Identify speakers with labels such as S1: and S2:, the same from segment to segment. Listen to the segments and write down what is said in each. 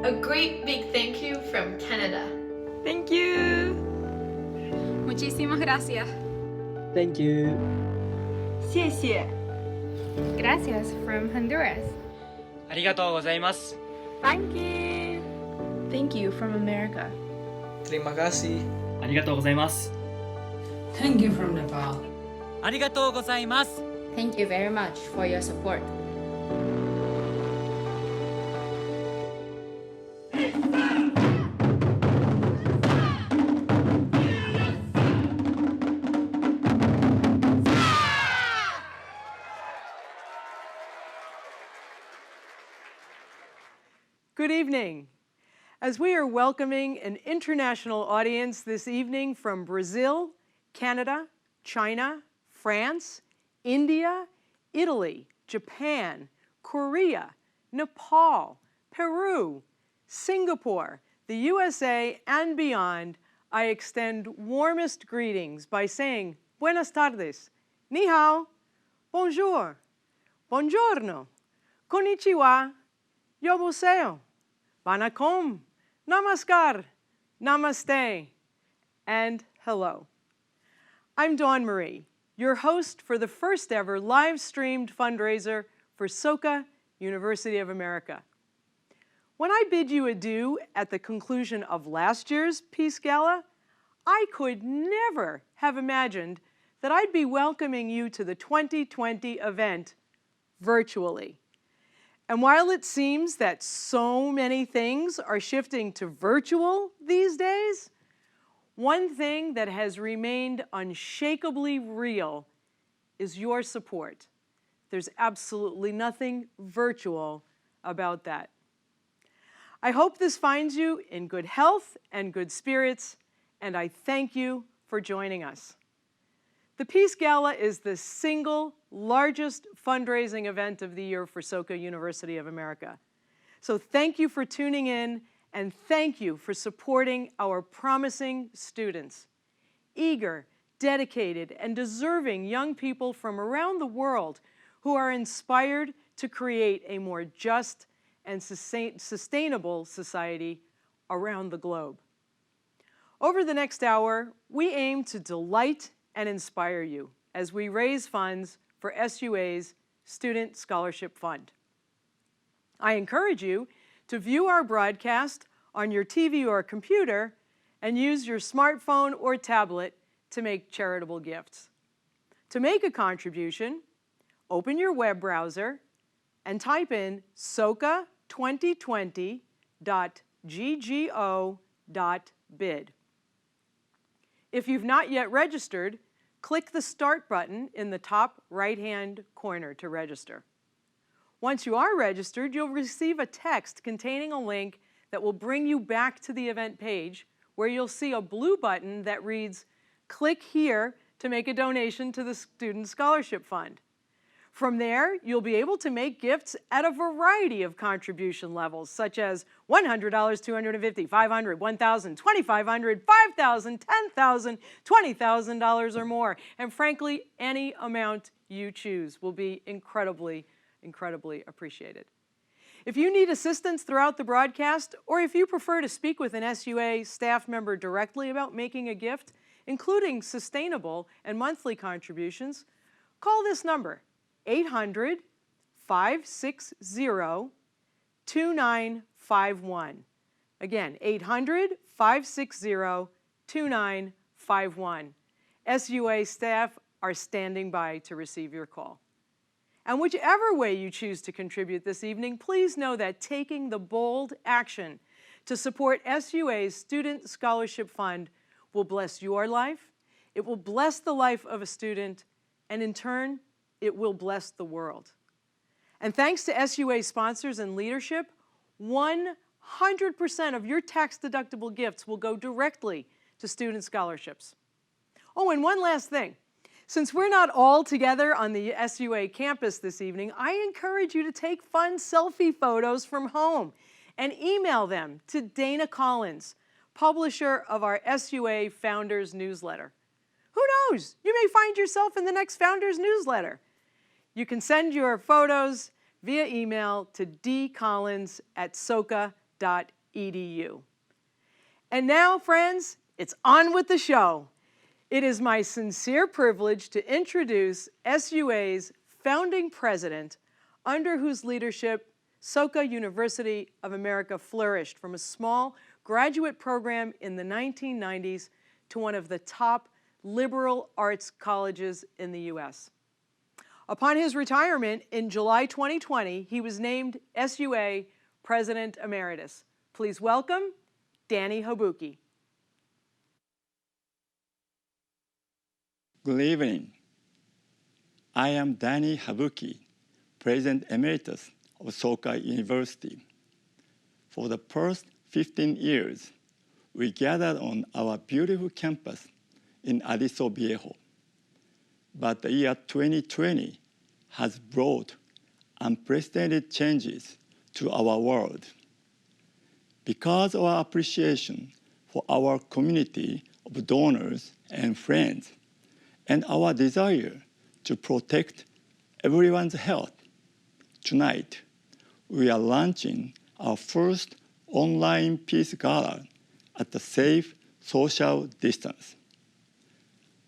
S1: A great big thank you from Canada.
S2: Thank you.
S3: Muchísimas gracias.
S4: Thank you.
S2: 谢谢。
S3: Gracias from Honduras.
S5: ありがとうございます。
S2: Thank you.
S6: Thank you from America.
S7: Terima kasih.
S5: ありがとうございます。
S8: Thank you from Nepal.
S5: ありがとうございます。
S6: Thank you very much for your support.
S9: Good evening. As we are welcoming an international audience this evening from Brazil, Canada, China, France, India, Italy, Japan, Korea, Nepal, Peru, Singapore, the USA, and beyond, I extend warmest greetings by saying buenas tardes, ni hao, bonjour, buongiorno, konnichiwa, yoboseo, vanakom, namaskar, namaste, and hello. I'm Dawn Marie, your host for the first ever live-streamed fundraiser for Soka, University of America. When I bid you adieu at the conclusion of last year's Peace Gala, I could never have imagined that I'd be welcoming you to the 2020 event virtually. And while it seems that so many things are shifting to virtual these days, one thing that has remained unshakably real is your support. There's absolutely nothing virtual about that. I hope this finds you in good health and good spirits, and I thank you for joining us. The Peace Gala is the single largest fundraising event of the year for Soka University of America. So thank you for tuning in, and thank you for supporting our promising students. Eager, dedicated, and deserving young people from around the world who are inspired to create a more just and sustainable society around the globe. Over the next hour, we aim to delight and inspire you as we raise funds for SUA's Student Scholarship Fund. I encourage you to view our broadcast on your TV or computer and use your smartphone or tablet to make charitable gifts. To make a contribution, open your web browser and type in soka2020.ggo.bid. If you've not yet registered, click the Start button in the top right-hand corner to register. Once you are registered, you'll receive a text containing a link that will bring you back to the event page where you'll see a blue button that reads, "Click here to make a donation to the Student Scholarship Fund." From there, you'll be able to make gifts at a variety of contribution levels, such as $100, $250, $500, $1,000, $2,500, $5,000, $10,000, $20,000 or more. And frankly, any amount you choose will be incredibly appreciated. If you need assistance throughout the broadcast, or if you prefer to speak with an SUA staff member directly about making a gift, including sustainable and monthly contributions, call this number, 800-560-2951. Again, 800-560-2951. SUA staff are standing by to receive your call. And whichever way you choose to contribute this evening, please know that taking the bold action to support SUA's Student Scholarship Fund will bless your life, it will bless the life of a student, and in turn, it will bless the world. And thanks to SUA sponsors and leadership, 100% of your tax-deductible gifts will go directly to student scholarships. Oh, and one last thing. Since we're not all together on the SUA campus this evening, I encourage you to take fun selfie photos from home and email them to Dana Collins, publisher of our SUA Founders newsletter. Who knows? You may find yourself in the next Founders newsletter. You can send your photos via email to dcollins@soka.edu. edu. And now, friends, it's on with the show. It is my sincere privilege to introduce SUA's founding president, under whose leadership Soka University of America flourished from a small graduate program in the 1990s to one of the top liberal arts colleges in the U.S. Upon his retirement in July 2020, he was named SUA President Emeritus. Please welcome Danny Habuki.
S10: Good evening. I am Danny Habuki, President Emeritus of Soka University. For the first 15 years, we gathered on our beautiful campus in Aliso Viejo. But the year 2020 has brought unprecedented changes to our world. Because of our appreciation for our community of donors and friends, and our desire to protect everyone's health, tonight we are launching our first online Peace Gala at a safe social distance.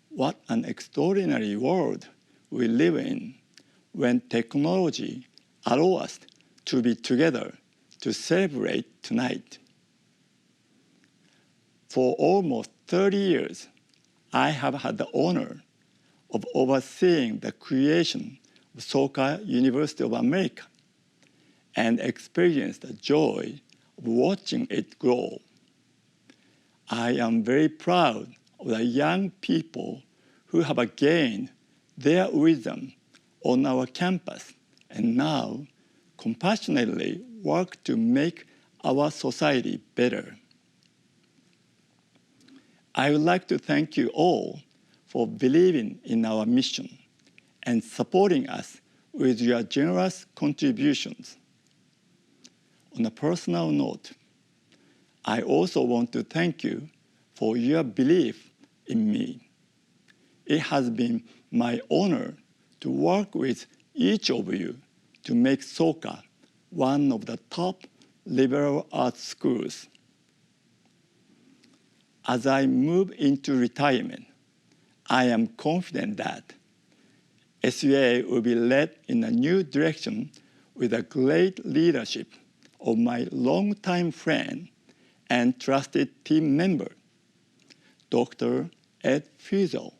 S10: What an extraordinary world we live in when technology allows us to be together to celebrate tonight. For almost 30 years, I have had the honor of overseeing the creation of Soka University of America and experienced the joy of watching it grow. I am very proud of the young people who have gained their wisdom on our campus and now compassionately work to make our society better. I would like to thank you all for believing in our mission and supporting us with your generous contributions. On a personal note, I also want to thank you for your belief in me. It has been my honor to work with each of you to make Soka one of the top liberal arts schools. As I move into retirement, I am confident that SUA will be led in a new direction with the great leadership of my longtime friend and trusted team member, Dr. Ed Fiesel.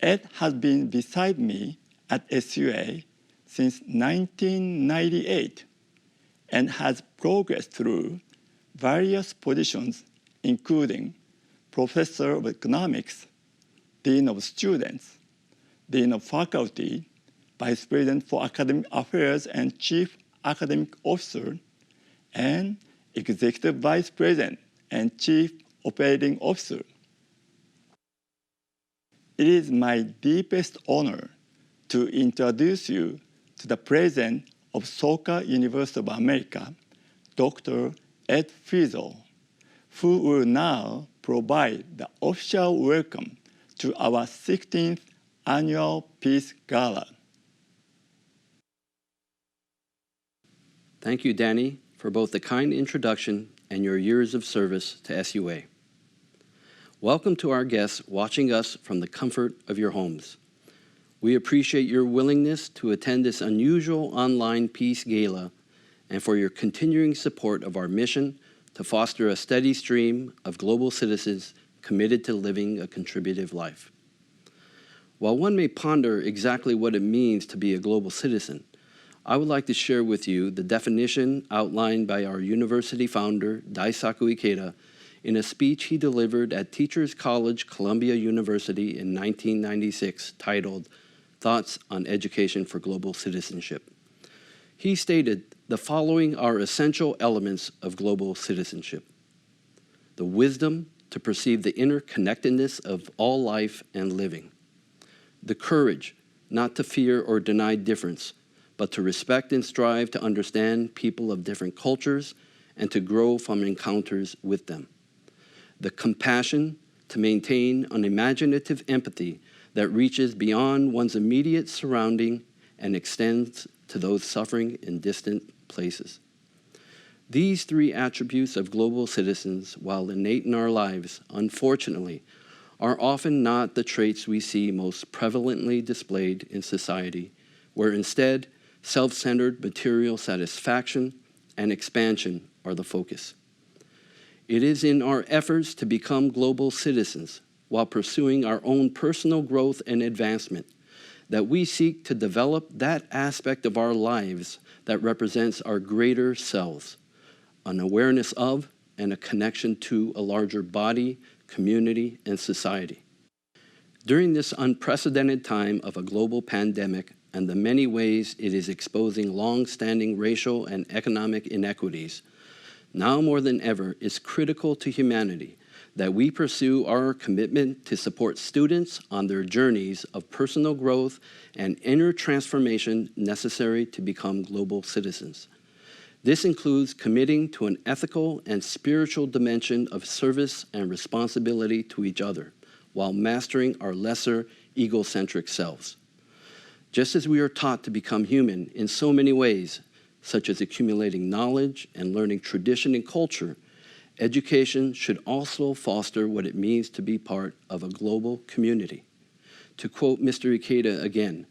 S10: Ed has been beside me at SUA since 1998 and has progressed through various positions, including Professor of Economics, Dean of Students, Dean of Faculty, Vice President for Academic Affairs and Chief Academic Officer, and Executive Vice President and Chief Operating Officer. It is my deepest honor to introduce you to the President of Soka University of America, Dr. Ed Fiesel, who will now provide the official welcome to our 16th annual Peace Gala.
S11: Thank you, Danny, for both the kind introduction and your years of service to SUA. Welcome to our guests watching us from the comfort of your homes. We appreciate your willingness to attend this unusual online Peace Gala and for your continuing support of our mission to foster a steady stream of global citizens committed to living a contributive life. While one may ponder exactly what it means to be a global citizen, I would like to share with you the definition outlined by our university founder, Daisaku Ikeda, in a speech he delivered at Teachers College, Columbia University in 1996, titled Thoughts on Education for Global Citizenship. He stated, the following are essential elements of global citizenship: the wisdom to perceive the interconnectedness of all life and living, the courage not to fear or deny difference, but to respect and strive to understand people of different cultures and to grow from encounters with them, the compassion to maintain an imaginative empathy that reaches beyond one's immediate surrounding and extends to those suffering in distant places, These three attributes of global citizens, while innate in our lives, unfortunately, are often not the traits we see most prevalently displayed in society, where instead self-centered material satisfaction and expansion are the focus. It is in our efforts to become global citizens while pursuing our own personal growth and advancement that we seek to develop that aspect of our lives that represents our greater selves, an awareness of and a connection to a larger body, community, and society. During this unprecedented time of a global pandemic and the many ways it is exposing long-standing racial and economic inequities, now more than ever it's critical to humanity that we pursue our commitment to support students on their journeys of personal growth and inner transformation necessary to become global citizens. This includes committing to an ethical and spiritual dimension of service and responsibility to each other, while mastering our lesser egocentric selves. Just as we are taught to become human in so many ways, such as accumulating knowledge and learning tradition and culture, education should also foster what it means to be part of a global community. To quote Mr. Ikeda again,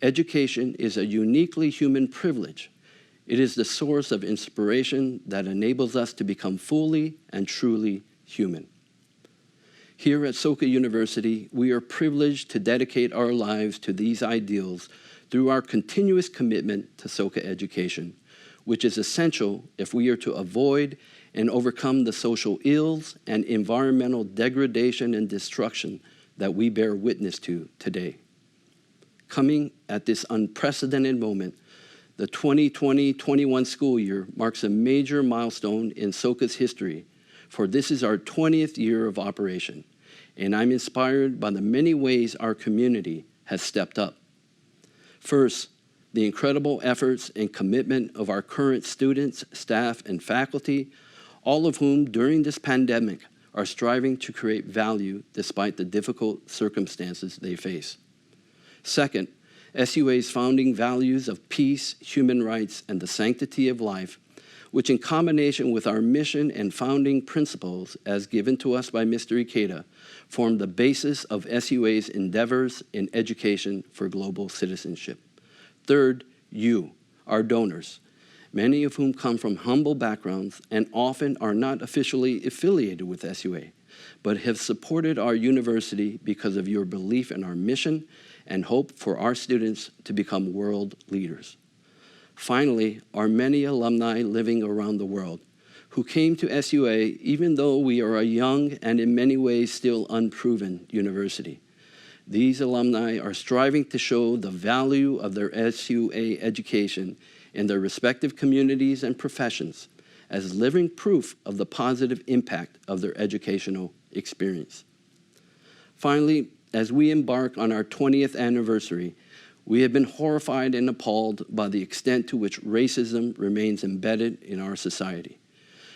S11: education is a uniquely human privilege. It is the source of inspiration that enables us to become fully and truly human. Here at Soka University, we are privileged to dedicate our lives to these ideals through our continuous commitment to Soka education, which is essential if we are to avoid and overcome the social ills and environmental degradation and destruction that we bear witness to today. Coming at this unprecedented moment, the 2020-21 school year marks a major milestone in Soka's history, for this is our 20th year of operation, and I'm inspired by the many ways our community has stepped up. First, the incredible efforts and commitment of our current students, staff, and faculty, all of whom during this pandemic are striving to create value despite the difficult circumstances they face. Second, SUA's founding values of peace, human rights, and the sanctity of life, which in combination with our mission and founding principles as given to us by Mr. Ikeda, form the basis of SUA's endeavors in education for global citizenship. Third, you, our donors, many of whom come from humble backgrounds and often are not officially affiliated with SUA, but have supported our university because of your belief in our mission and hope for our students to become world leaders. Finally, our many alumni living around the world who came to SUA even though we are a young and in many ways still unproven university. These alumni are striving to show the value of their SUA education in their respective communities and professions as living proof of the positive impact of their educational experience. Finally, as we embark on our 20th anniversary, we have been horrified and appalled by the extent to which racism remains embedded in our society.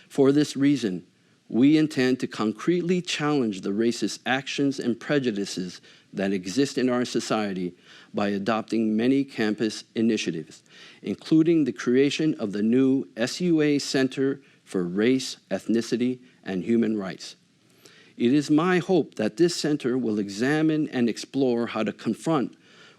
S11: For this reason, we intend to concretely challenge the racist actions and prejudices that exist in our society by adopting many campus initiatives, including the creation of the new SUA Center for Race, Ethnicity, and Human Rights. It is my hope that this center will examine and explore how to confront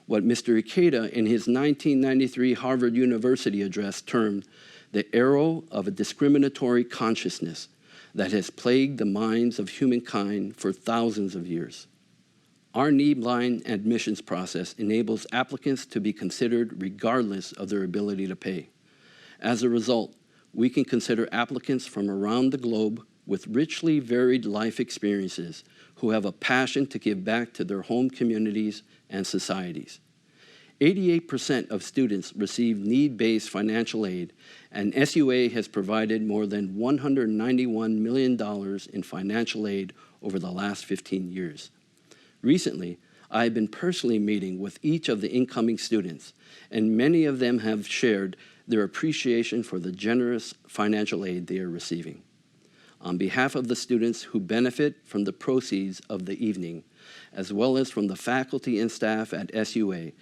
S11: what Mr. Ikeda in his 1993 Harvard University address termed the arrow of a discriminatory consciousness that has plagued the minds of humankind for thousands of years. Our need-blind admissions process enables applicants to be considered regardless of their ability to pay. As a result, we can consider applicants from around the globe with richly varied life experiences who have a passion to give back to their home communities and societies. 88% of students receive need-based financial aid, and SUA has provided more than $191 million in financial aid over the last 15 years. Recently, I have been personally meeting with each of the incoming students, and many of them have shared their appreciation for the generous financial aid they are receiving. On behalf of the students who benefit from the proceeds of the evening, as well as from the faculty and staff at SUA,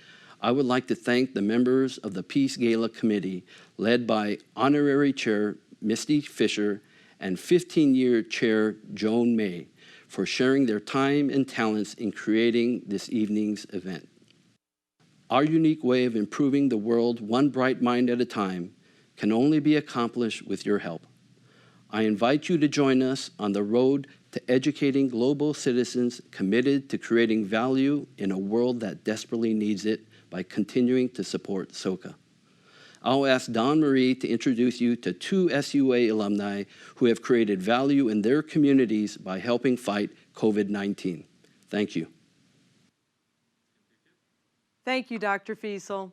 S11: I would like to thank the members of the Peace Gala Committee, led by Honorary Chair Misty Fisher and 15-year Chair Joan May for sharing their time and talents in creating this evening's event. Our unique way of improving the world one bright mind at a time can only be accomplished with your help. I invite you to join us on the road to educating global citizens committed to creating value in a world that desperately needs it by continuing to support Soka. I'll ask Dawn Marie to introduce you to 2 SUA alumni who have created value in their communities by helping fight COVID-19. Thank you.
S9: Thank you, Dr. Fiesel.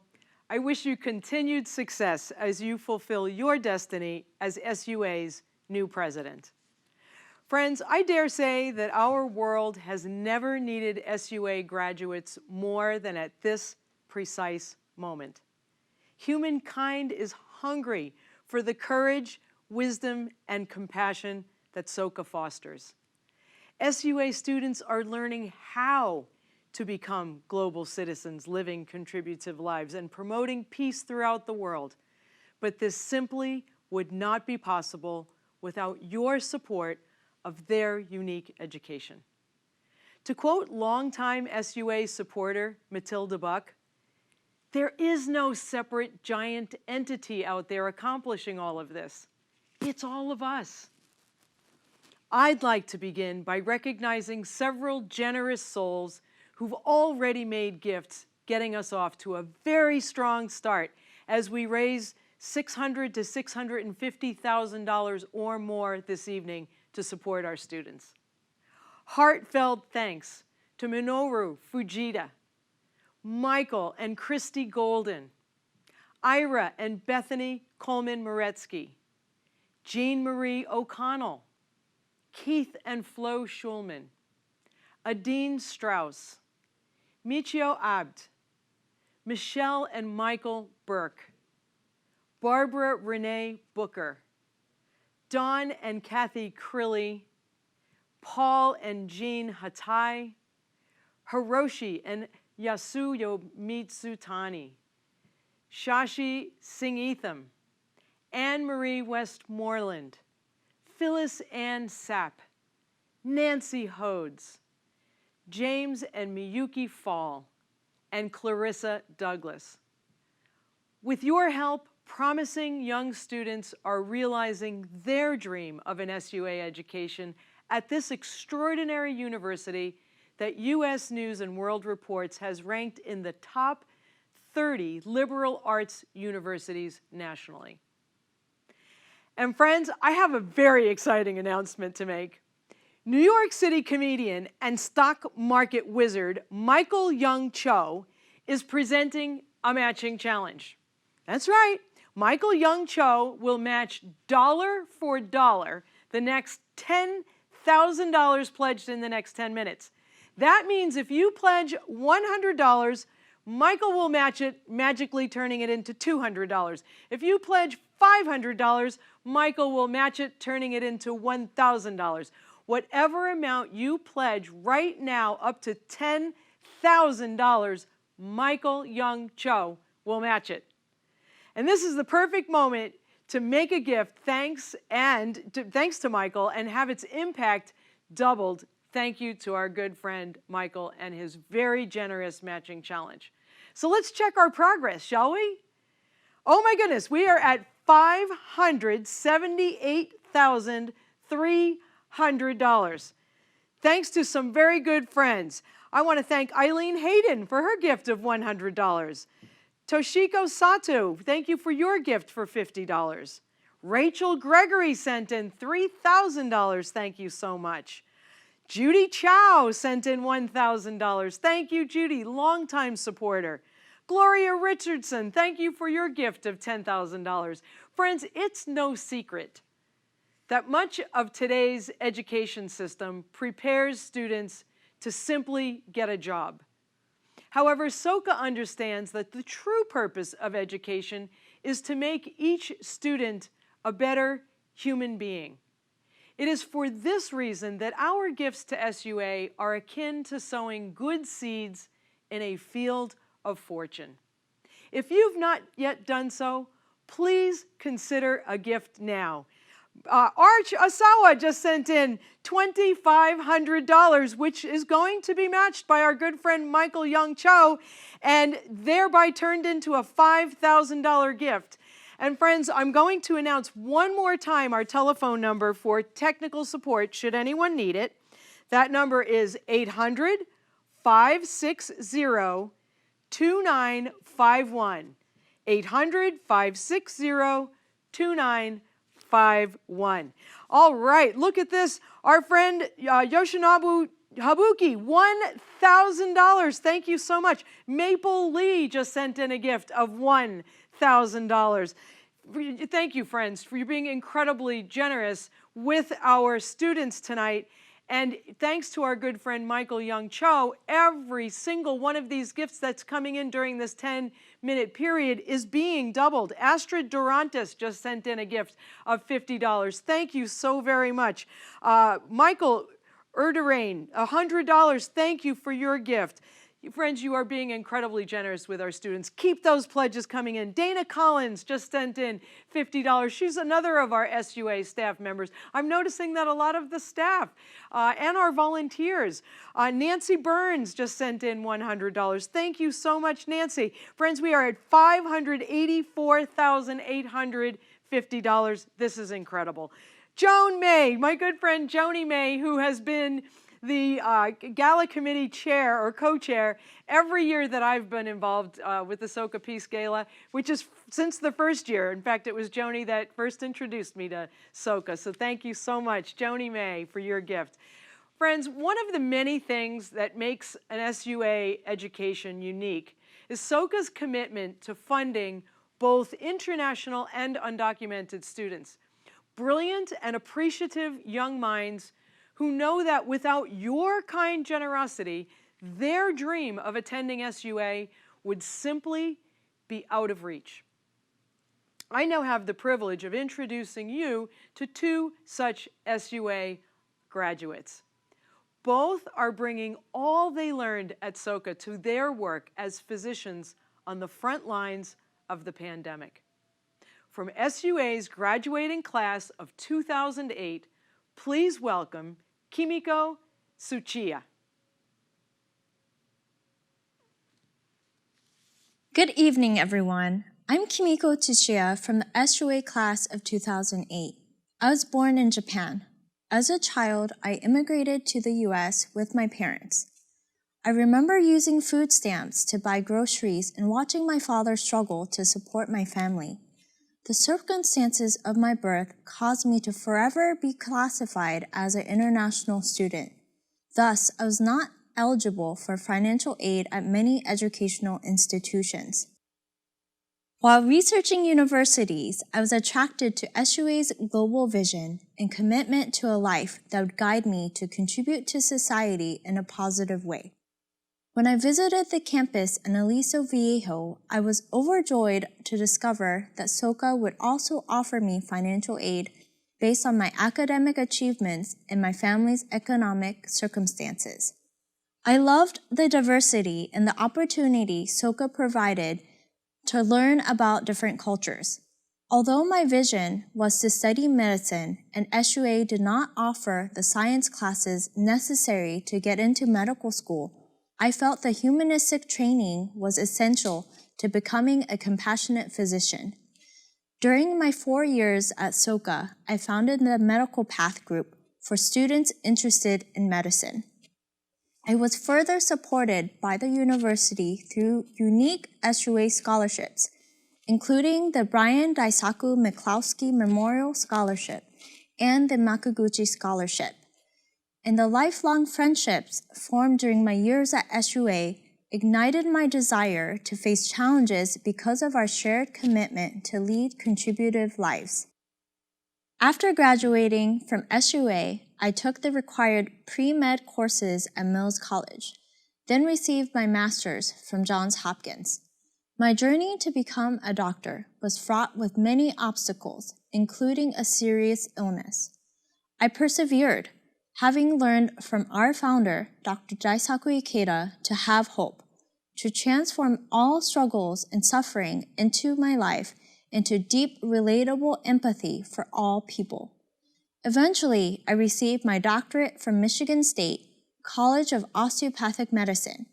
S9: I wish you continued success as you fulfill your destiny as SUA's new president. Friends, I dare say that our world has never needed SUA graduates more than at this precise moment. Humankind is hungry for the courage, wisdom, and compassion that Soka fosters. SUA students are learning how to become global citizens living contributive lives and promoting peace throughout the world. But this simply would not be possible without your support of their unique education. To quote longtime SUA supporter Matilda Buck, "There is no separate giant entity out there accomplishing all of this. It's all of us." I'd like to begin by recognizing several generous souls who've already made gifts, getting us off to a very strong start as we raise $600,000 to $650,000 or more this evening to support our students. Heartfelt thanks to Minoru Fujita, Michael and Christy Golden, Ira and Bethany Coleman-Moretsky, Jean Marie O'Connell, Keith and Flo Schulman, Adine Strauss, Michio Abd, Michelle and Michael Burke, Barbara Renee Booker, Dawn and Kathy Crilly, Paul and Jean Hatai, Hiroshi and Yasuyo Mitsutani, Shashi Singhetham, Anne-Marie Westmoreland, Phyllis Ann Sapp, Nancy Hodes, James and Miyuki Fall, and Clarissa Douglas. With your help, promising young students are realizing their dream of an SUA education at this extraordinary university that U.S. News and World Reports has ranked in the top 30 liberal arts universities nationally. And friends, I have a very exciting announcement to make. New York City comedian and stock market wizard Michael Young Cho is presenting a matching challenge. That's right, Michael Young Cho will match dollar for dollar the next $10,000 pledged in the next 10 minutes. That means if you pledge $100, Michael will match it, magically turning it into $200. If you pledge $500, Michael will match it, turning it into $1,000. Whatever amount you pledge right now, up to $10,000, Michael Young Cho will match it. And this is the perfect moment to make a gift thanks to Michael and have its impact doubled. Thank you to our good friend Michael and his very generous matching challenge. So let's check our progress, shall we? Oh my goodness, we are at $578,300. Thanks to some very good friends. I want to thank Eileen Hayden for her gift of $100. Toshiko Sato, thank you for your gift for $50. Rachel Gregory sent in $3,000. Thank you so much. Judy Chow sent in $1,000. Thank you, Judy, longtime supporter. Gloria Richardson, thank you for your gift of $10,000. Friends, it's no secret that much of today's education system prepares students to simply get a job. However, Soka understands that the true purpose of education is to make each student a better human being. It is for this reason that our gifts to SUA are akin to sowing good seeds in a field of fortune. If you've not yet done so, please consider a gift now. Arch Asawa just sent in $2,500, which is going to be matched by our good friend Michael Young Cho, and thereby turned into a $5,000 gift. And friends, I'm going to announce one more time our telephone number for technical support, should anyone need it. That number is 800-560-2951. 800-560-2951. All right, look at this. Our friend Yoshinobu Habuki, $1,000. Thank you so much. Maple Lee just sent in a gift of $1,000. Thank you, friends, for being incredibly generous with our students tonight. And thanks to our good friend Michael Young Cho, every single one of these gifts that's coming in during this 10-minute period is being doubled. Astrid Durantes just sent in a gift of $50. Thank you so very much. Michael Erderain, $100. Thank you for your gift. Friends, you are being incredibly generous with our students. Keep those pledges coming in. Dana Collins just sent in $50. She's another of our SUA staff members. I'm noticing that a lot of the staff and our volunteers. Nancy Burns just sent in $100. Thank you so much, Nancy. Friends, we are at $584,850. This is incredible. Joan May, my good friend Joni May, who has been the Gala Committee chair or co-chair every year that I've been involved with the Soka Peace Gala, which is since the first year. In fact, it was Joni that first introduced me to Soka. So thank you so much, Joni May, for your gift. Friends, one of the many things that makes an SUA education unique is Soka's commitment to funding both international and undocumented students. Brilliant and appreciative young minds who know that without your kind generosity, their dream of attending SUA would simply be out of reach. I now have the privilege of introducing you to two such SUA graduates. Both are bringing all they learned at Soka to their work as physicians on the front lines of the pandemic. From SUA's graduating class of 2008, please welcome Kimiko Tushaya.
S12: Good evening, everyone. I'm Kimiko Tushaya from the SUA class of 2008. I was born in Japan. As a child, I immigrated to the US with my parents. I remember using food stamps to buy groceries and watching my father struggle to support my family. The circumstances of my birth caused me to forever be classified as an international student. Thus, I was not eligible for financial aid at many educational institutions. While researching universities, I was attracted to SUA's global vision and commitment to a life that would guide me to contribute to society in a positive way. When I visited the campus in Aliso Viejo, I was overjoyed to discover that Soka would also offer me financial aid based on my academic achievements and my family's economic circumstances. I loved the diversity and the opportunity Soka provided to learn about different cultures. Although my vision was to study medicine and SUA did not offer the science classes necessary to get into medical school, I felt the humanistic training was essential to becoming a compassionate physician. During my 4 years at Soka, I founded the Medical Path Group for students interested in medicine. I was further supported by the university through unique SUA scholarships, including the Brian Daisaku McCloskey Memorial Scholarship and the Makaguchi Scholarship. And the lifelong friendships formed during my years at SUA ignited my desire to face challenges because of our shared commitment to lead contributive lives. After graduating from SUA, I took the required pre-med courses at Mills College, then received my master's from Johns Hopkins. My journey to become a doctor was fraught with many obstacles, including a serious illness. I persevered, having learned from our founder, Dr. Daisaku Ikeda, to have hope, to transform all struggles and suffering into my life into deep, relatable empathy for all people. Eventually, I received my doctorate from Michigan State College of Osteopathic Medicine.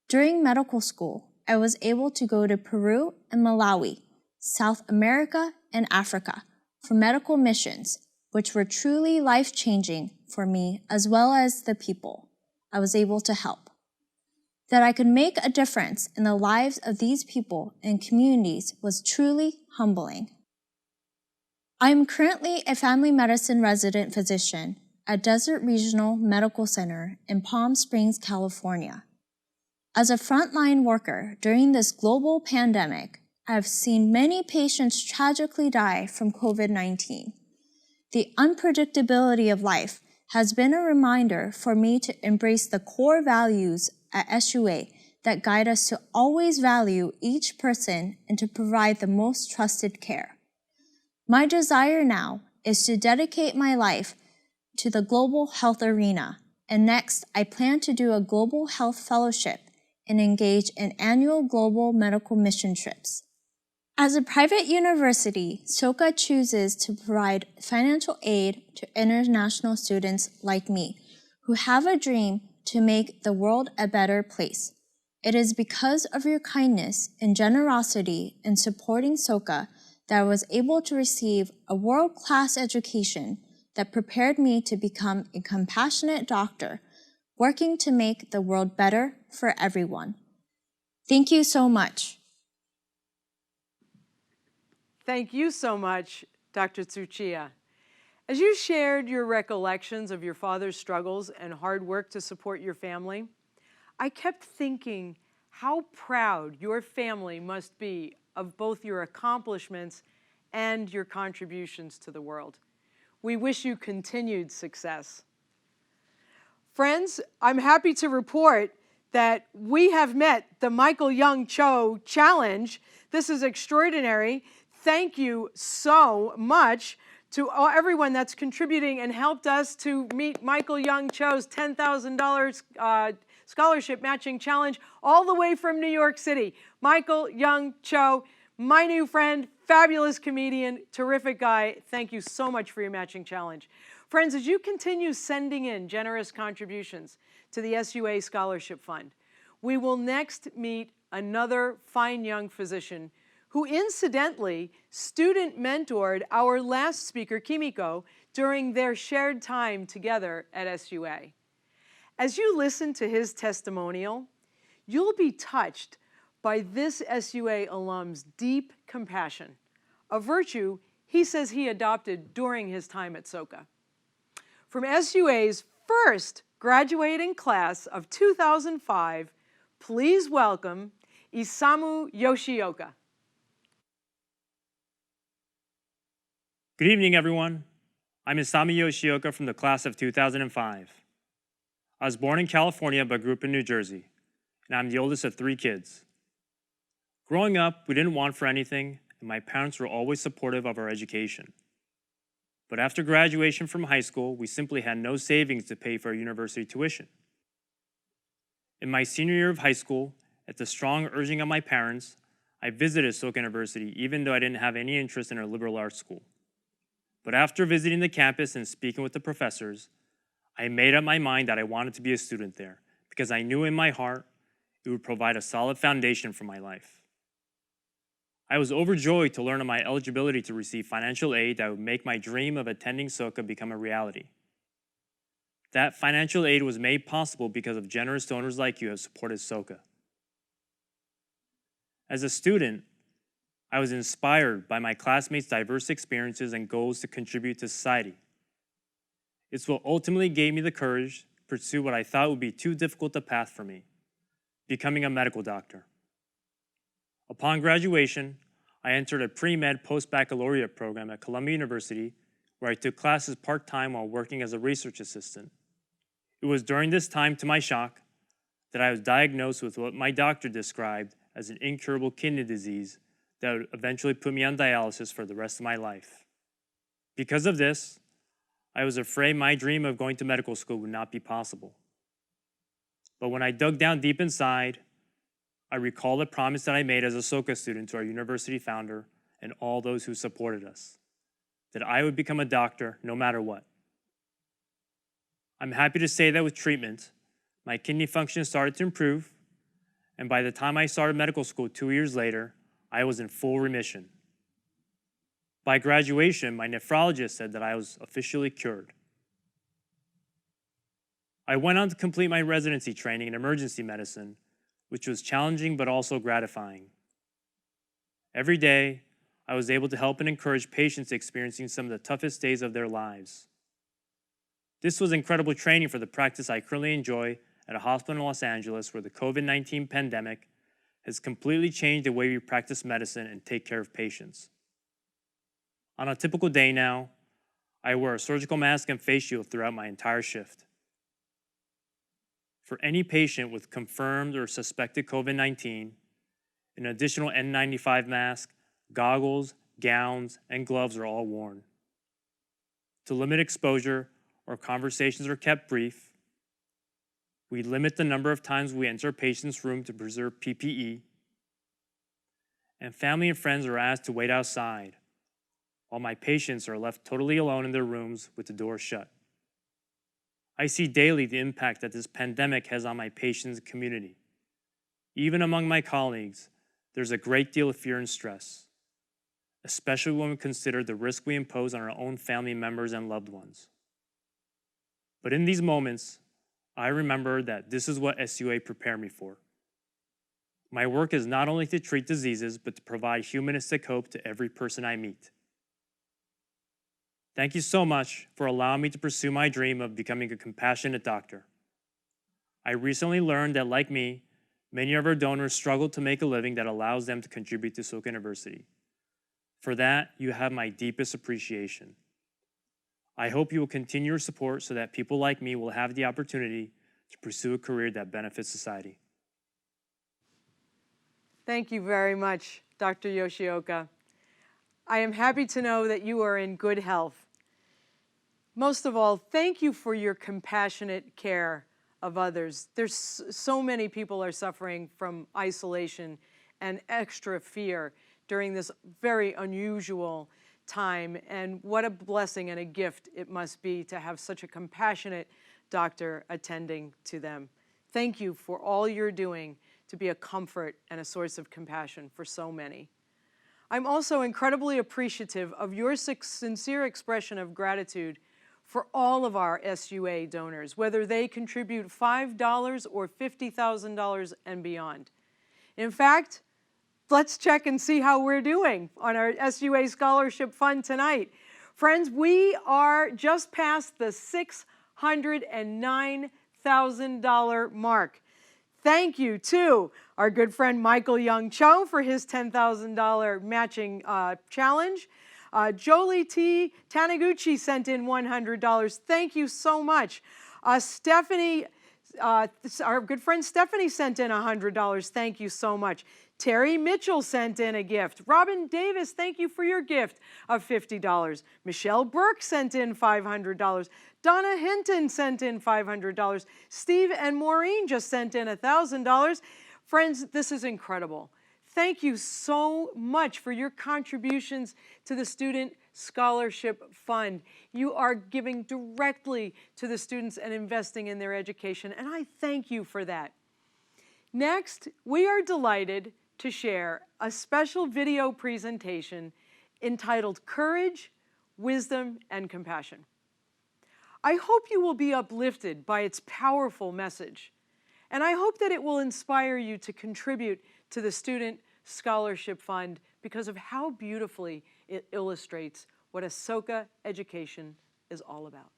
S12: During medical school, I was able to go to Peru and Malawi, South America, and Africa for medical missions, which were truly life-changing for me as well as the people I was able to help. That I could make a difference in the lives of these people and communities was truly humbling. I am currently a family medicine resident physician at Desert Regional Medical Center in Palm Springs, California. As a frontline worker during this global pandemic, I have seen many patients tragically die from COVID-19. The unpredictability of life has been a reminder for me to embrace the core values at SUA that guide us to always value each person and to provide the most trusted care. My desire now is to dedicate my life to the global health arena, and next I plan to do a global health fellowship and engage in annual global medical mission trips. As a private university, Soka chooses to provide financial aid to international students like me who have a dream to make the world a better place. It is because of your kindness and generosity in supporting Soka that I was able to receive a world-class education that prepared me to become a compassionate doctor, working to make the world better for everyone. Thank you so much.
S9: Thank you so much, Dr. Tushaya. As you shared your recollections of your father's struggles and hard work to support your family, I kept thinking how proud your family must be of both your accomplishments and your contributions to the world. We wish you continued success. Friends, I'm happy to report that we have met the Michael Young Cho Challenge. This is extraordinary. Thank you so much to everyone that's contributing and helped us to meet Michael Young Cho's $10,000 scholarship matching challenge all the way from New York City. Michael Young Cho, my new friend, fabulous comedian, terrific guy. Thank you so much for your matching challenge. Friends, as you continue sending in generous contributions to the SUA Scholarship Fund, we will next meet another fine young physician who incidentally student mentored our last speaker, Kimiko, during their shared time together at SUA. As you listen to his testimonial, you'll be touched by this SUA alum's deep compassion, a virtue he says he adopted during his time at Soka. From SUA's first graduating class of 2005, please welcome Isami Yoshioka.
S5: Good evening, everyone. I'm Isami Yoshioka from the class of 2005. I was born in California but grew up in New Jersey, and I'm the oldest of 3 kids. Growing up, we didn't want for anything, and my parents were always supportive of our education. But after graduation from high school, we simply had no savings to pay for our university tuition. In my senior year of high school, at the strong urging of my parents, I visited Soka University even though I didn't have any interest in a liberal arts school. But after visiting the campus and speaking with the professors, I made up my mind that I wanted to be a student there because I knew in my heart it would provide a solid foundation for my life. I was overjoyed to learn of my eligibility to receive financial aid that would make my dream of attending Soka become a reality. That financial aid was made possible because of generous donors like you who have supported Soka. As a student, I was inspired by my classmates' diverse experiences and goals to contribute to society. It's what ultimately gave me the courage to pursue what I thought would be too difficult a path for me, becoming a medical doctor. Upon graduation, I entered a pre-med post-baccalaureate program at Columbia University where I took classes part-time while working as a research assistant. It was during this time, to my shock, that I was diagnosed with what my doctor described as an incurable kidney disease that would eventually put me on dialysis for the rest of my life. Because of this, I was afraid my dream of going to medical school would not be possible. But when I dug down deep inside, I recall the promise that I made as a Soka student to our university founder and all those who supported us, that I would become a doctor no matter what. I'm happy to say that with treatment, my kidney function started to improve, and by the time I started medical school 2 years later, I was in full remission. By graduation, my nephrologist said that I was officially cured. I went on to complete my residency training in emergency medicine, which was challenging but also gratifying. Every day, I was able to help and encourage patients experiencing some of the toughest days of their lives. This was incredible training for the practice I currently enjoy at a hospital in Los Angeles, where the COVID-19 pandemic has completely changed the way we practice medicine and take care of patients. On a typical day now, I wear a surgical mask and face shield throughout my entire shift. For any patient with confirmed or suspected COVID-19, an additional N95 mask, goggles, gowns, and gloves are all worn. To limit exposure, our conversations are kept brief. We limit the number of times we enter a patient's room to preserve PPE. And family and friends are asked to wait outside, while my patients are left totally alone in their rooms with the doors shut. I see daily the impact that this pandemic has on my patients and community. Even among my colleagues, there's a great deal of fear and stress, especially when we consider the risk we impose on our own family members and loved ones. But in these moments, I remember that this is what SUA prepared me for. My work is not only to treat diseases, but to provide humanistic hope to every person I meet. Thank you so much for allowing me to pursue my dream of becoming a compassionate doctor. I recently learned that, like me, many of our donors struggle to make a living that allows them to contribute to Soka University. For that, you have my deepest appreciation. I hope you will continue your support so that people like me will have the opportunity to pursue a career that benefits society.
S9: Thank you very much, Dr. Yoshioka. I am happy to know that you are in good health. Most of all, thank you for your compassionate care of others. There's so many people are suffering from isolation and extra fear during this very unusual time, and what a blessing and a gift it must be to have such a compassionate doctor attending to them. Thank you for all you're doing to be a comfort and a source of compassion for so many. I'm also incredibly appreciative of your sincere expression of gratitude for all of our SUA donors, whether they contribute $5 or $50,000 and beyond. In fact, let's check and see how we're doing on our SUA Scholarship Fund tonight. Friends, we are just past the $609,000 mark. Thank you to our good friend Michael Young Cho for his $10,000 matching challenge. Jolie T. Taniguchi sent in $100. Thank you so much. Stephanie, our good friend Stephanie sent in $100. Thank you so much. Terry Mitchell sent in a gift. Robin Davis, thank you for your gift of $50. Michelle Burke sent in $500. Donna Hinton sent in $500. Steve and Maureen just sent in $1,000. Friends, this is incredible. Thank you so much for your contributions to the Student Scholarship Fund. You are giving directly to the students and investing in their education, and I thank you for that. Next, we are delighted to share a special video presentation entitled Courage, Wisdom, and Compassion. I hope you will be uplifted by its powerful message, and I hope that it will inspire you to contribute to the Student Scholarship Fund because of how beautifully it illustrates what a Soka education is all about.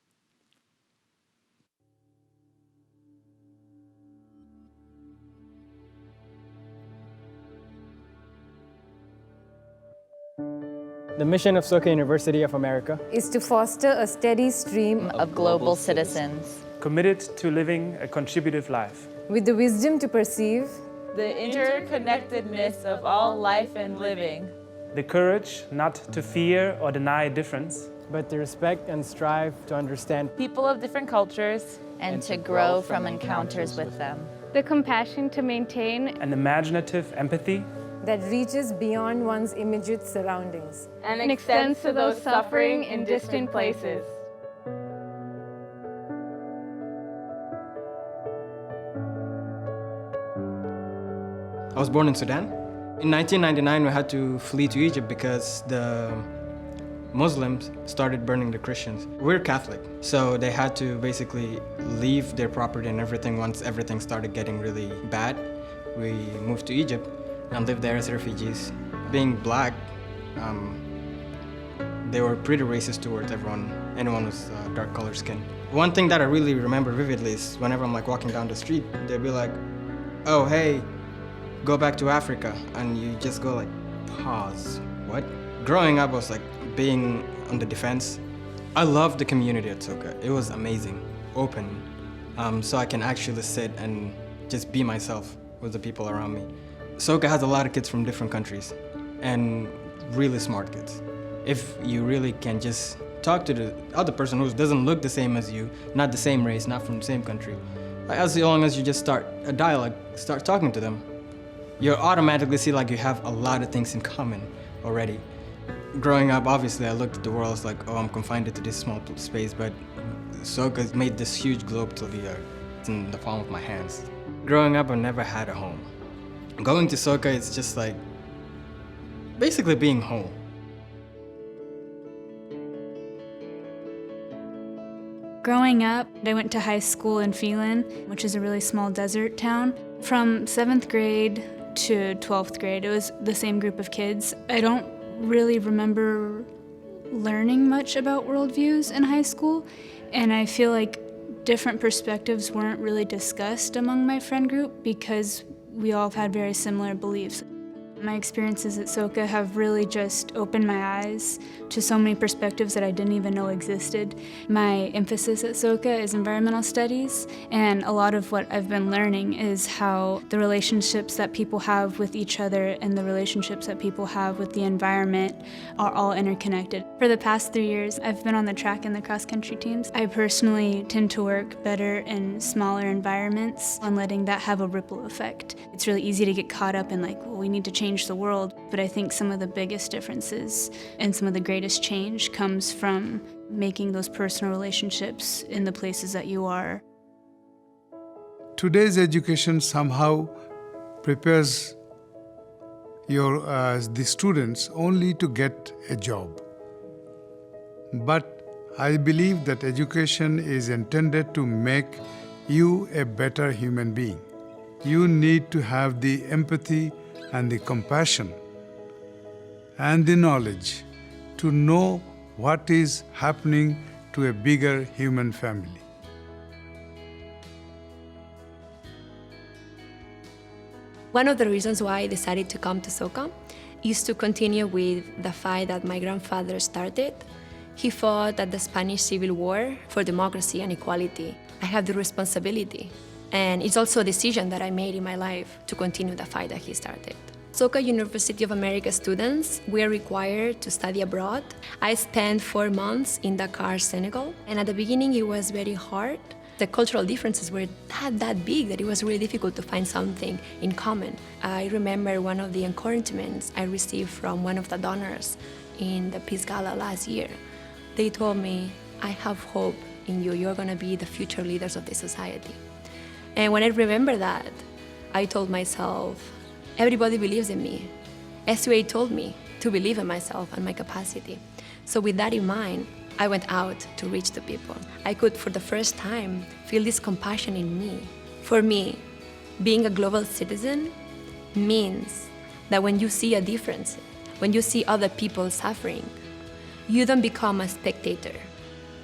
S13: The mission of Soka University of America
S14: is to foster a steady stream of global citizens
S15: committed to living a contributive life,
S14: with the wisdom to perceive
S16: the interconnectedness of all life and living,
S15: the courage not to fear or deny difference,
S13: but to respect and strive to understand
S16: people of different cultures
S14: and to grow from encounters with them,
S3: the compassion to maintain
S15: an imaginative empathy
S14: that reaches beyond one's immediate surroundings
S16: and extends to those suffering in distant places.
S13: I was born in Sudan. In 1999, we had to flee to Egypt because the Muslims started burning the Christians. We're Catholic, so they had to basically leave their property and everything once everything started getting really bad. We moved to Egypt and lived there as refugees. Being black, they were pretty racist towards anyone with dark colored skin. One thing that I really remember vividly is whenever I'm like walking down the street, they'd be like, "Oh, hey, go back to Africa," and you just go like, pause, what? Growing up, I was like being on the defense. I loved the community at Soka. It was amazing, open, so I can actually sit and just be myself with the people around me. Soka has a lot of kids from different countries and really smart kids. If you really can just talk to the other person who doesn't look the same as you, not the same race, not from the same country, as long as you just start a dialogue, start talking to them, you automatically see like you have a lot of things in common already. Growing up, obviously, I looked at the world as like, oh, I'm confined to this small space, but Soka's made this huge globe to the earth. It's in the palm of my hands. Growing up, I never had a home. Going to Soka is just like basically being home.
S17: Growing up, I went to high school in Phelan, which is a really small desert town. From 7th grade to 12th grade, it was the same group of kids. I don't really remember learning much about worldviews in high school, and I feel like different perspectives weren't really discussed among my friend group because we all had very similar beliefs. My experiences at Soka have really just opened my eyes to so many perspectives that I didn't even know existed. My emphasis at Soka is environmental studies, and a lot of what I've been learning is how the relationships that people have with each other and the relationships that people have with the environment are all interconnected. For the past 3 years, I've been on the track and the cross-country teams. I personally tend to work better in smaller environments and letting that have a ripple effect. It's really easy to get caught up in like, well, we need to change the world, but I think some of the biggest differences and some of the greatest change comes from making those personal relationships in the places that you are.
S18: Today's education somehow prepares the students only to get a job. But I believe that education is intended to make you a better human being. You need to have the empathy and the compassion and the knowledge to know what is happening to a bigger human family.
S19: One of the reasons why I decided to come to Soka is to continue with the fight that my grandfather started. He fought at the Spanish Civil War for democracy and equality. I have the responsibility, and it's also a decision that I made in my life to continue the fight that he started. Soka University of America students, we are required to study abroad. I spent 4 months in Dakar, Senegal, and at the beginning it was very hard. The cultural differences were that big that it was really difficult to find something in common. I remember one of the encouragements I received from one of the donors in the Peace Gala last year. They told me, I have hope in you, you're gonna be the future leaders of this society. And when I remember that, I told myself, everybody believes in me. SUA told me to believe in myself and my capacity. So with that in mind, I went out to reach the people. I could, for the first time, feel this compassion in me. For me, being a global citizen means that when you see a difference, when you see other people suffering, you don't become a spectator.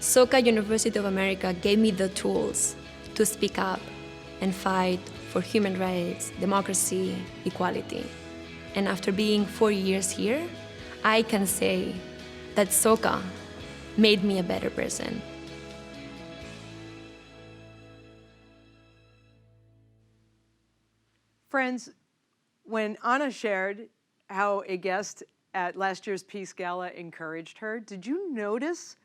S19: Soka University of America gave me the tools to speak up and fight for human rights, democracy, equality. And after being 4 years here, I can say that Soka made me a better person.
S9: Friends, when Anna shared how a guest at last year's Peace Gala encouraged her, did you notice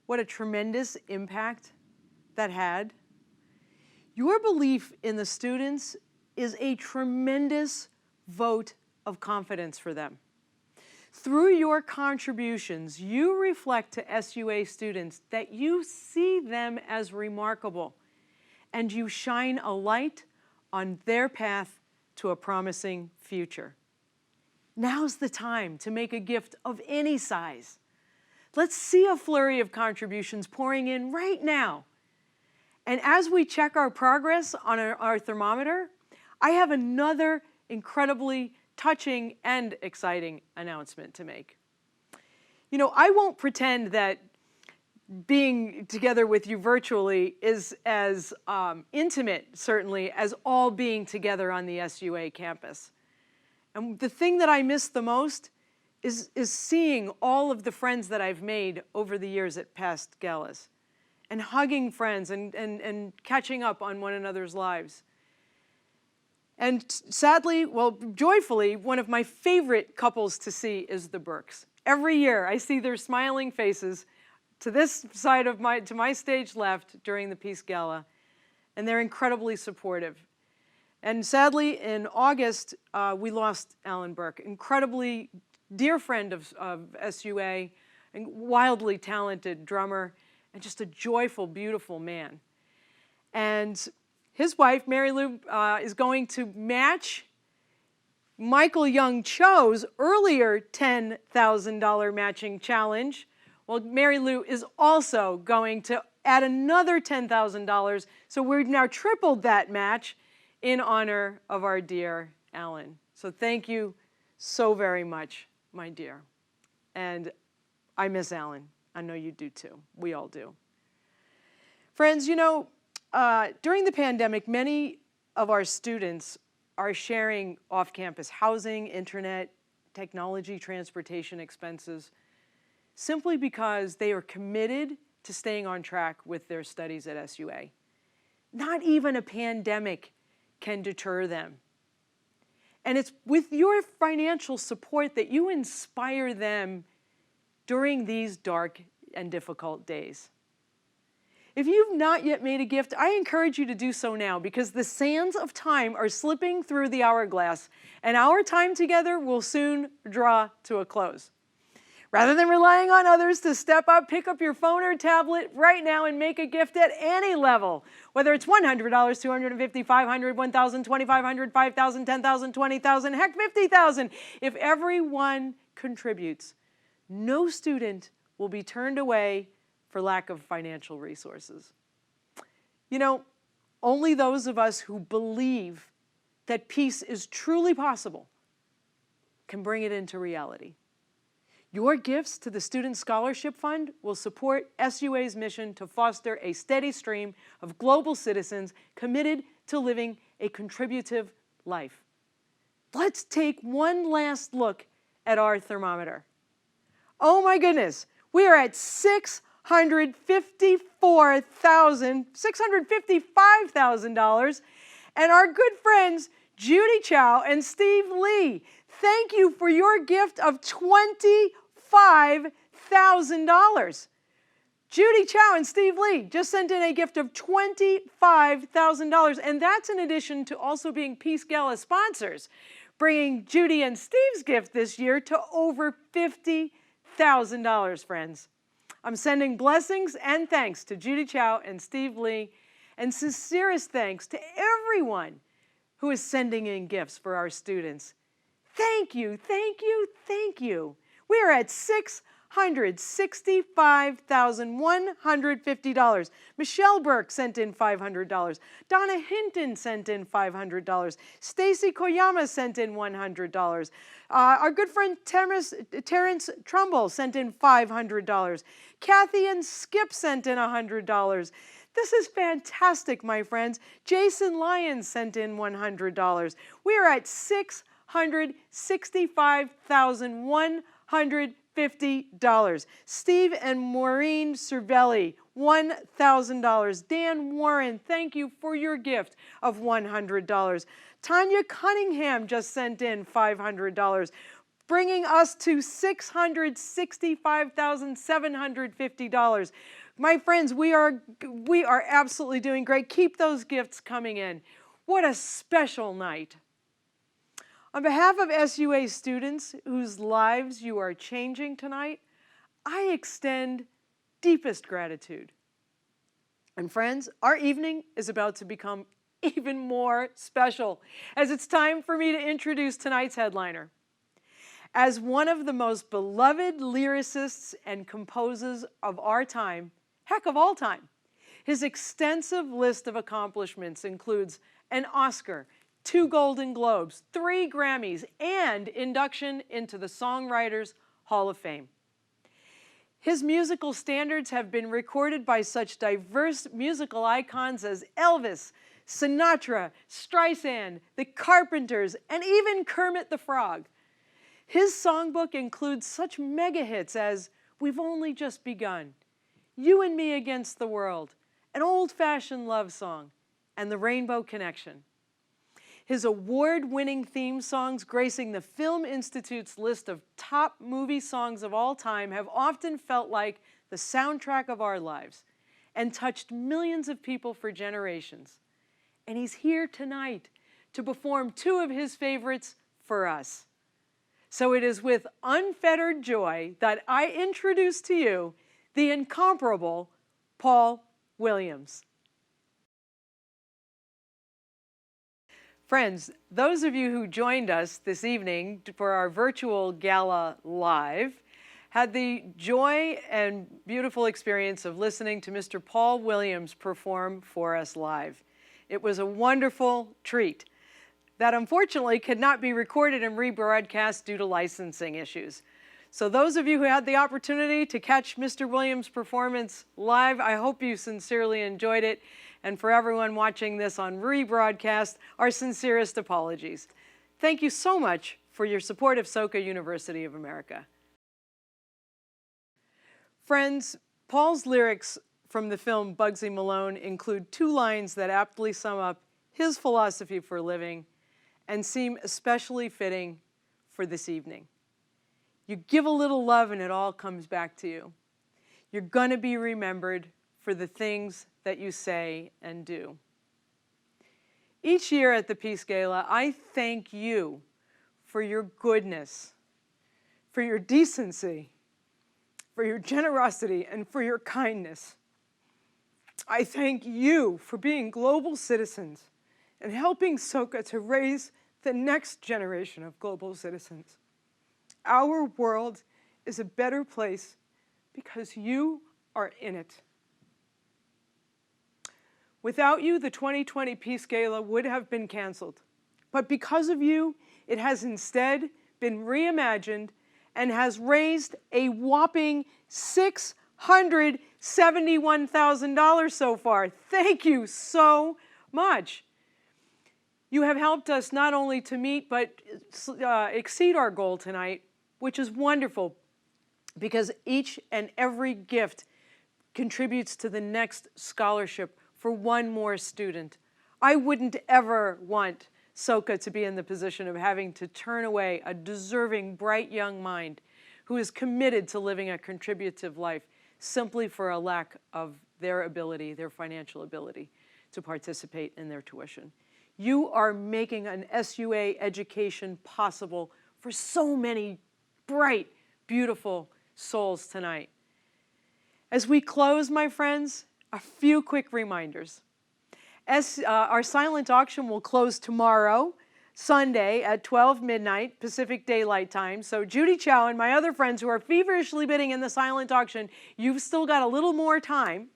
S9: what a tremendous impact that had? Your belief in the students is a tremendous vote of confidence for them. Through your contributions, you reflect to SUA students that you see them as remarkable, and you shine a light on their path to a promising future. Now's the time to make a gift of any size. Let's see a flurry of contributions pouring in right now. And as we check our progress on our thermometer, I have another incredibly touching and exciting announcement to make. You know, I won't pretend that being together with you virtually is as intimate, certainly, as all being together on the SUA campus. And the thing that I miss the most is seeing all of the friends that I've made over the years at past galas, and hugging friends and catching up on one another's lives. And sadly, well, joyfully, one of my favorite couples to see is the Burks. Every year I see their smiling faces to this side of my stage left during the Peace Gala, and they're incredibly supportive. And sadly, in August, we lost Alan Burke, incredibly dear friend of SUA, and wildly talented drummer, and just a joyful, beautiful man. And his wife, Mary Lou, is going to match Michael Young Cho's earlier $10,000 matching challenge. Well, Mary Lou is also going to add another $10,000, so we've now tripled that match in honor of our dear Alan. So thank you so very much, my dear. And I miss Alan. I know you do too. We all do. Friends, you know, during the pandemic, many of our students are sharing off-campus housing, internet, technology, transportation expenses, simply because they are committed to staying on track with their studies at SUA. Not even a pandemic can deter them. And it's with your financial support that you inspire them during these dark and difficult days. If you've not yet made a gift, I encourage you to do so now, because the sands of time are slipping through the hourglass, and our time together will soon draw to a close. Rather than relying on others to step up, pick up your phone or tablet right now and make a gift at any level, whether it's $100, $250, $500, $1,000, $2,500, $5,000, $10,000, $20,000, heck, $50,000. If everyone contributes, no student will be turned away for lack of financial resources. You know, only those of us who believe that peace is truly possible can bring it into reality. Your gifts to the Student Scholarship Fund will support SUA's mission to foster a steady stream of global citizens committed to living a contributive life. Let's take one last look at our thermometer. Oh my goodness, we are at $655,000, and our good friends Judy Chow and Steve Lee, thank you for your gift of $25,000. Judy Chow and Steve Lee just sent in a gift of $25,000, and that's in addition to also being Peace Gala sponsors, bringing Judy and Steve's gift this year to over $50,000, friends. I'm sending blessings and thanks to Judy Chow and Steve Lee, and sincerest thanks to everyone who is sending in gifts for our students. Thank you, thank you, thank you. We are at $665,150. Michelle Burke sent in $500. Donna Hinton sent in $500. Stacy Koyama sent in $100. Our good friend Terrence Trumbull sent in $500. Kathy and Skip sent in $100. This is fantastic, my friends. Jason Lyons sent in $100. We are at $665,150. Steve and Maureen Cervelli, $1,000. Dan Warren, thank you for your gift of $100. Tanya Cunningham just sent in $500, bringing us to $665,750. My friends, we are absolutely doing great. Keep those gifts coming in. What a special night. On behalf of SUA students whose lives you are changing tonight, I extend deepest gratitude. And friends, our evening is about to become even more special, as it's time for me to introduce tonight's headliner. As one of the most beloved lyricists and composers of our time, heck, of all time, his extensive list of accomplishments includes an Oscar, 2 Golden Globes, 3 Grammys, and induction into the Songwriters Hall of Fame. His musical standards have been recorded by such diverse musical icons as Elvis, Sinatra, Streisand, the Carpenters, and even Kermit the Frog. His songbook includes such mega hits as We've Only Just Begun, You and Me Against the World, An Old-Fashioned Love Song, and The Rainbow Connection. His award-winning theme songs gracing the Film Institute's list of top movie songs of all time have often felt like the soundtrack of our lives and touched millions of people for generations. And he's here tonight to perform 2 of his favorites for us. So it is with unfettered joy that I introduce to you the incomparable Paul Williams. Friends, those of you who joined us this evening for our virtual gala live had the joy and beautiful experience of listening to Mr. Paul Williams perform for us live. It was a wonderful treat that unfortunately could not be recorded and rebroadcast due to licensing issues. So those of you who had the opportunity to catch Mr. Williams' performance live, I hope you sincerely enjoyed it. And for everyone watching this on rebroadcast, our sincerest apologies. Thank you so much for your support of Soka University of America. Friends, Paul's lyrics from the film Bugsy Malone include 2 lines that aptly sum up his philosophy for living and seem especially fitting for this evening. You give a little love and it all comes back to you. You're going to be remembered for the things that you say and do. Each year at the Peace Gala, I thank you for your goodness, for your decency, for your generosity, and for your kindness. I thank you for being global citizens and helping Soka to raise the next generation of global citizens. Our world is a better place because you are in it. Without you, the 2020 Peace Gala would have been canceled. But because of you, it has instead been reimagined and has raised a whopping $671,000 so far. Thank you so much. You have helped us not only to meet but exceed our goal tonight, which is wonderful because each and every gift contributes to the next scholarship for one more student. I wouldn't ever want Soka to be in the position of having to turn away a deserving, bright young mind who is committed to living a contributive life simply for a lack of their ability, their financial ability, to participate in their tuition. You are making an SUA education possible for so many bright, beautiful souls tonight. As we close, my friends, a few quick reminders. Our silent auction will close tomorrow, Sunday at 12 midnight Pacific Daylight Time. So Judy Chow and my other friends who are feverishly bidding in the silent auction, you've still got a little more time.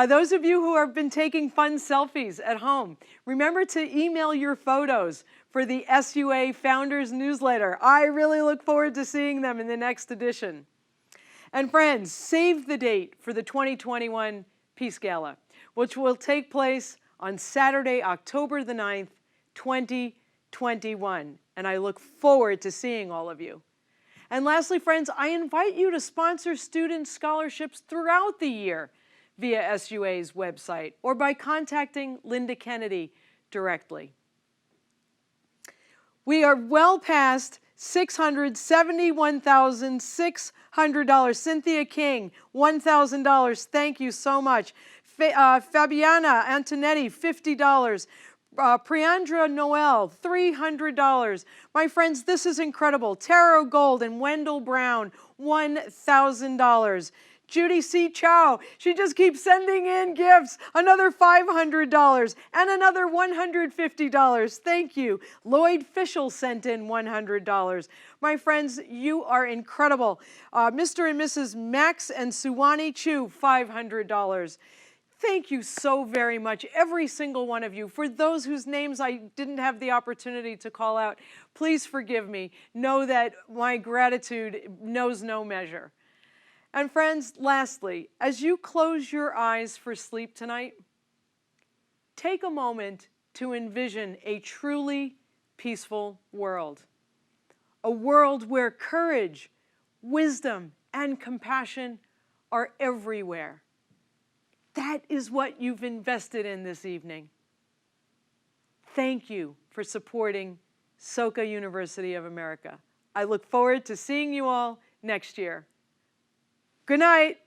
S9: Those of you who have been taking fun selfies at home, remember to email your photos for the SUA Founders Newsletter. I really look forward to seeing them in the next edition. And friends, save the date for the 2021 Peace Gala, which will take place on Saturday, October the 9th, 2021. And I look forward to seeing all of you. And lastly, friends, I invite you to sponsor student scholarships throughout the year via SUA's website or by contacting Linda Kennedy directly. We are well past $671,600. Cynthia King, $1,000. Thank you so much. Fabiana Antonetti, $50. Priandra Noel, $300. My friends, this is incredible. Taro Gold and Wendell Brown, $1,000. Judy C. Chow, she just keeps sending in gifts. Another $500 and another $150. Thank you. Lloyd Fischel sent in $100. My friends, you are incredible. Mr. and Mrs. Max and Suwani Chu, $500. Thank you so very much, every single one of you. For those whose names I didn't have the opportunity to call out, please forgive me. Know that my gratitude knows no measure. And friends, lastly, as you close your eyes for sleep tonight, take a moment to envision a truly peaceful world. A world where courage, wisdom, and compassion are everywhere. That is what you've invested in this evening. Thank you for supporting Soka University of America. I look forward to seeing you all next year. Good night.